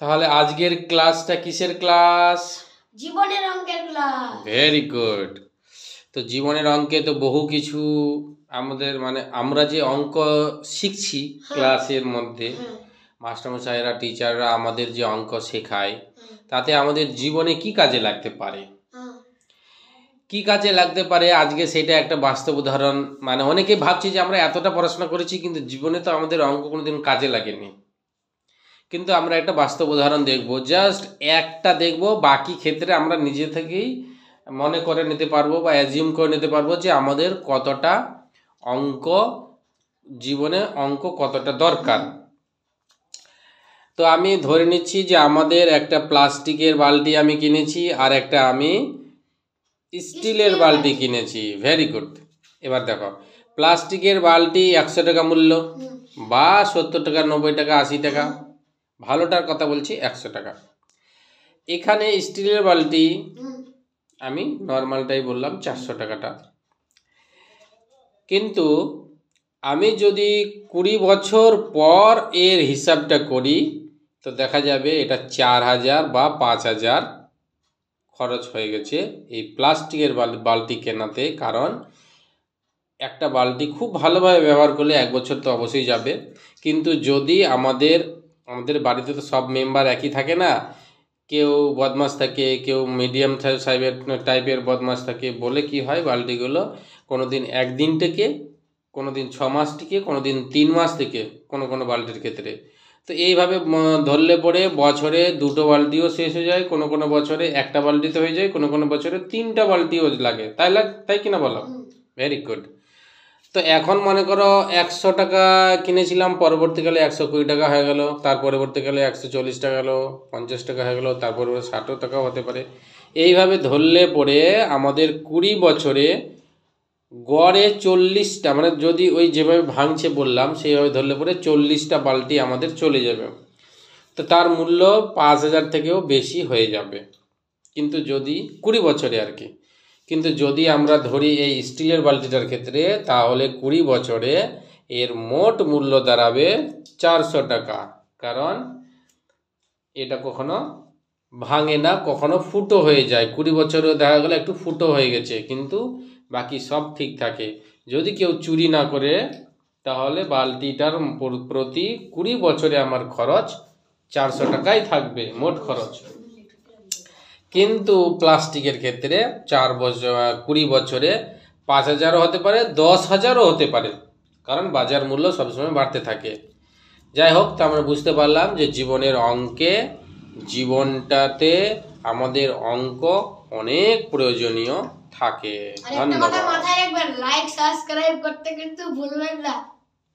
তাহলে আজকের ক্লাসটা কিসের ক্লাস? জীবনের অঙ্কের ক্লাস। Very good. তো জীবনের অঙ্কে তো বহু কিছু আমাদের আমরা যে অঙ্ক শিখছি ক্লাসের মধ্যে, মাস্টারমশাইরা টিচাররা আমাদের যে অঙ্ক শেখায় তাতে আমাদের জীবনে কি কাজে লাগতে পারে, কি কাজে লাগতে পারে আজকে সেটা একটা বাস্তব উদাহরণ। অনেকে ভাবছি যে আমরা এতটা পড়াশোনা করেছি কিন্তু জীবনে তো আমাদের অঙ্ক কোনোদিন কাজে লাগেনি, কিন্তু আমরা একটা বাস্তব উদাহরণ দেখব, জাস্ট একটা দেখব, বাকি ক্ষেত্রে আমরা নিজে থেকেই মনে করে নিতে পারবো বা অ্যাজিউম করে নিতে পারবো যে আমাদের কতটা অঙ্ক জীবনে অঙ্ক কতটা দরকার। তো আমি ধরে নিচ্ছি যে আমাদের একটা প্লাস্টিকের বালতি আমি কিনেছি আর একটা আমি স্টিলের বালতি কিনেছি। Very good. এবার দেখো, প্লাস্টিকের বালতি 100 টাকা মূল্য বা 70 টাকা, 90 টাকা, 80 টাকা, ভালোটার কথা বলছি 100 টাকা। এখানে স্টিলের বালতি আমি নর্মালটাই বললাম 400 টাকাটা। কিন্তু আমি যদি 20 বছর পর এর হিসাবটা করি তো দেখা যাবে এটা 4000 বা 5000 খরচ হয়ে গেছে এই প্লাস্টিকের বালতি কেনাতে। কারণ একটা বালতি খুব ভালোভাবে ব্যবহার করলে 1 বছর তো অবশ্যই যাবে, কিন্তু যদি আমাদের বাড়িতে তো সব মেম্বার একই থাকে না, কেউ বদমাস থাকে, কেউ মিডিয়াম টাইপের বদমাস থাকে, বলে কি হয় বালতিগুলো কোনো দিন 1 দিন থেকে, কোনো দিন 6 মাস থেকে, কোনো দিন 3 মাস থেকে, কোনো বালতির ক্ষেত্রে। তো এইভাবে ধরলে পরে বছরে 2টো বালতিও শেষ হয়ে যায়, কোনো বছরে 1টা বালতিতে হয়ে যায়, কোনো বছরে 3টা বালতিও লাগে, তাই কিনা বলো? Very good. তো এখন মনে করো 100 টাকা কিনেছিলাম, পরবর্তীকালে 120 টাকা হয়ে গেল, তার পরবর্তীকালে 140 টাকা হলো, 50 টাকা হয়ে গেল, তারপরে 60 টাকাও হতে পারে। এইভাবে ধরলে পরে আমাদের 20 বছরে গড়ে 40টা, যদি ওই যেভাবে ভাঙছে বললাম সেইভাবে ধরলে পরে 40টা বালতি আমাদের চলে যাবে। তো তার মূল্য 5000 থেকেও বেশি হয়ে যাবে, কিন্তু যদি 20 বছরে আর কি। কিন্তু যদি আমরা ধরি এই স্টিলের বালতিটার ক্ষেত্রে, তাহলে 20 বছরে এর মোট মূল্য দাঁড়াবে 400 টাকা। কারণ এটা কখনো ভাঙে না, কখনো ফুটো হয়ে যায়। 20 বছরে দেখা গেল একটু ফুটো হয়ে গেছে, কিন্তু বাকি সব ঠিক থাকে। যদি কেউ চুরি না করে তাহলে বালতিটার প্রতি 20 বছরে আমার খরচ 400 টাকাই থাকবে মোট খরচ। কিন্তু প্লাস্টিকের ক্ষেত্রে 20 বছরে 5000ও হতে পারে, 10,000ও হতে পারে, কারণ বাজার মূল্য সবসময় বাড়তে থাকে। যাই হোক, তা আমরা বুঝতে পারলাম যে জীবনটাতে আমাদের অঙ্ক অনেক প্রয়োজনীয় থাকে। ধন্যবাদ। মাথায় রাখবেন, লাইক সাবস্ক্রাইব করতে কিন্তু ভুলবেন না।